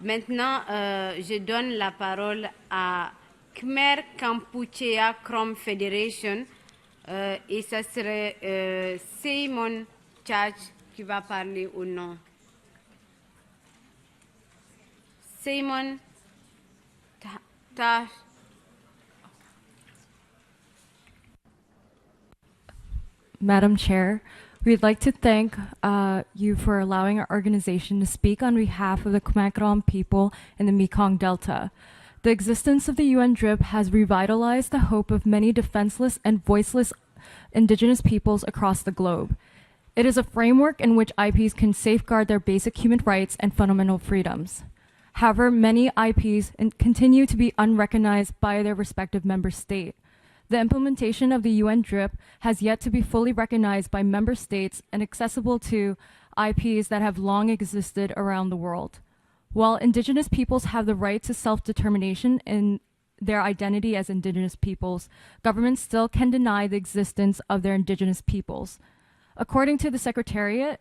Maintenant, je donne la parole à Khmer-Kampuchea-Krom Federation et ça serait Simon Chach qui va parler au nom. Simon Chach. Madam Chair, we'd like to thank you for allowing our organization to speak on behalf of the Khmer-Krom people in the Mekong Delta. The existence of the UN DRIP has revitalized the hope of many defenseless and voiceless indigenous peoples across the globe. It is a framework in which IPs can safeguard their basic human rights and fundamental freedoms. However, many IPs continue to be unrecognized by their respective member state. The implementation of the UN DRIP has yet to be fully recognized by member states and accessible to IPs that have long existed around the world. While indigenous peoples have the right to self-determination in their identity as indigenous peoples, governments still can deny the existence of their indigenous peoples. According to the Secretariat,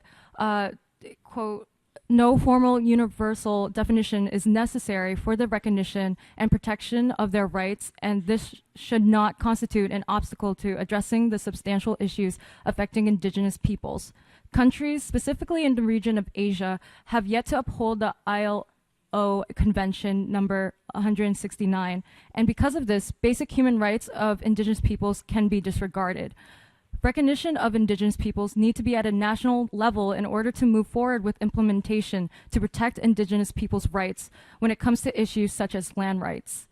quote, no formal universal definition is necessary for the recognition and protection of their rights, and this should not constitute an obstacle to addressing the substantial issues affecting indigenous peoples. Countries, specifically in the region of Asia, have yet to uphold the ILO Convention number 169, and because of this, basic human rights of indigenous peoples can be disregarded. Recognition of indigenous peoples need to be at a national level in order to move forward with implementation to protect indigenous peoples' rights when it comes to issues such as land rights.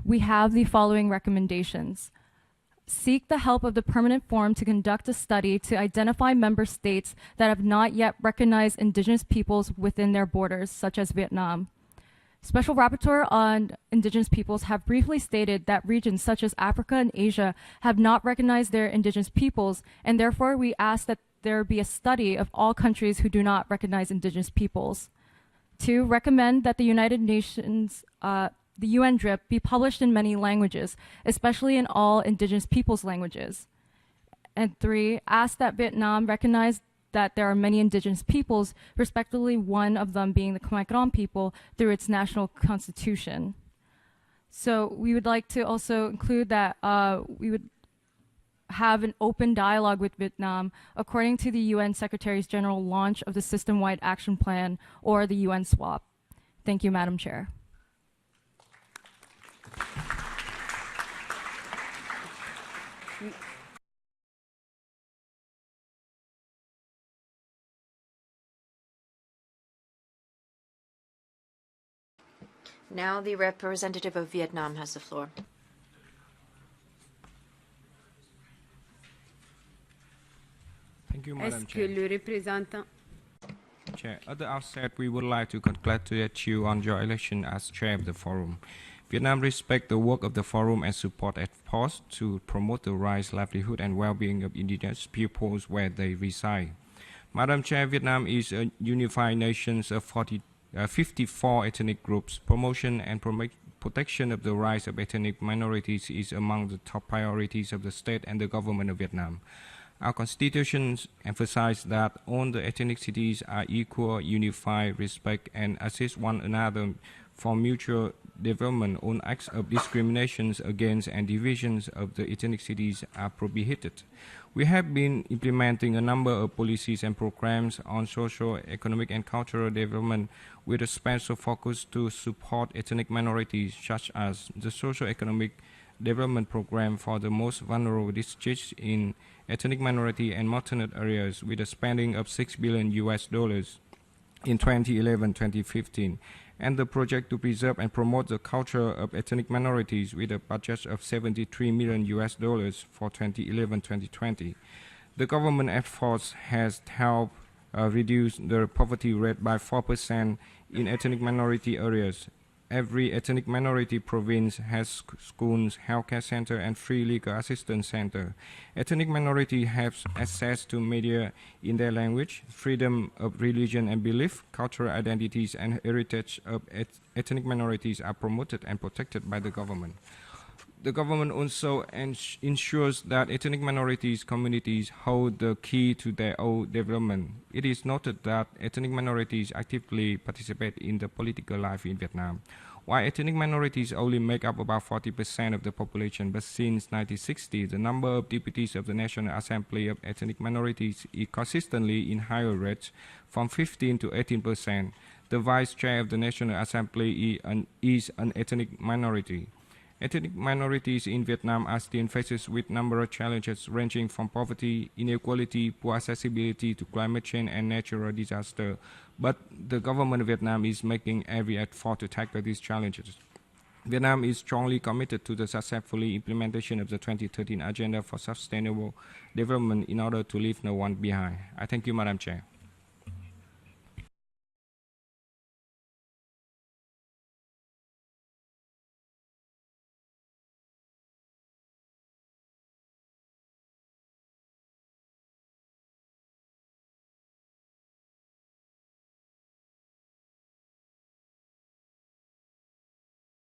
We have the following recommendations. Seek the help of the Permanent Forum to conduct a study to identify member states that have not yet recognized indigenous peoples within their borders, such as Vietnam. Special Rapporteur on Indigenous Peoples have briefly stated that regions such as Africa and Asia have not recognized their indigenous peoples, and therefore we ask that there be a study of all countries who do not recognize indigenous peoples. 2, recommend that the United Nations, the UN DRIP, be published in many languages, especially in all indigenous peoples' languages. And 3, ask that Vietnam recognize that there are many indigenous peoples, respectively one of them being the Khmer-Krom people, through its national constitution. So we would like to also include that we would have an open dialogue with Vietnam according to the UN Secretary General launch of the System-Wide Action Plan, or the UN SWAP. Thank you, Madam Chair. Now the representative of Vietnam has the floor. Thank you, Madam Est-ce Chair. que le représentant... Chair, at the outset, we would like to congratulate you on your election as chair of the forum. Vietnam respects the work of the forum and support efforts to promote the rights, livelihood, and well-being of indigenous peoples where they reside. Madam Chair, Vietnam is a unified nation of 54 ethnic groups. Promotion and protection of the rights of ethnic minorities is among the top priorities of the state and the government of Vietnam. Our constitutions emphasize that all the ethnicities are equal, unified, respect, and assist one another for mutual development. All acts of discriminations against and divisions of the ethnicities are prohibited. We have been implementing a number of policies and programs on social, economic, and cultural development with a special focus to support ethnic minorities, such as the Social-Economic Development Program for the most vulnerable districts in ethnic minority and marginal areas, with a spending of $6 billion in 2011-2015, and the project to preserve and promote the culture of ethnic minorities with a budget of $73 million for 2011-2020. The government efforts has helped reduce the poverty rate by 4% in ethnic minority areas. Every ethnic minority province has schools, healthcare center, and free legal assistance center. Ethnic minority have access to media in their language, freedom of religion and belief, cultural identities, and heritage of ethnic minorities are promoted and protected by the government. The government also ensures that ethnic minorities communities hold the key to their own development. It is noted that ethnic minorities actively participate in the political life in Vietnam. While ethnic minorities only make up about 40% of the population, but since 1960, the number of deputies of the National Assembly of ethnic minorities is consistently in higher rates, from 15 to 18%. The vice chair of the National Assembly is an ethnic minority. Ethnic minorities in Vietnam are still faced with numerous challenges ranging from poverty, inequality, poor accessibility to climate change and natural disaster. But the government of Vietnam is making every effort to tackle these challenges. Vietnam is strongly committed to the successful implementation of the 2013 Agenda for Sustainable Development in order to leave no one behind. I thank you, Madam Chair.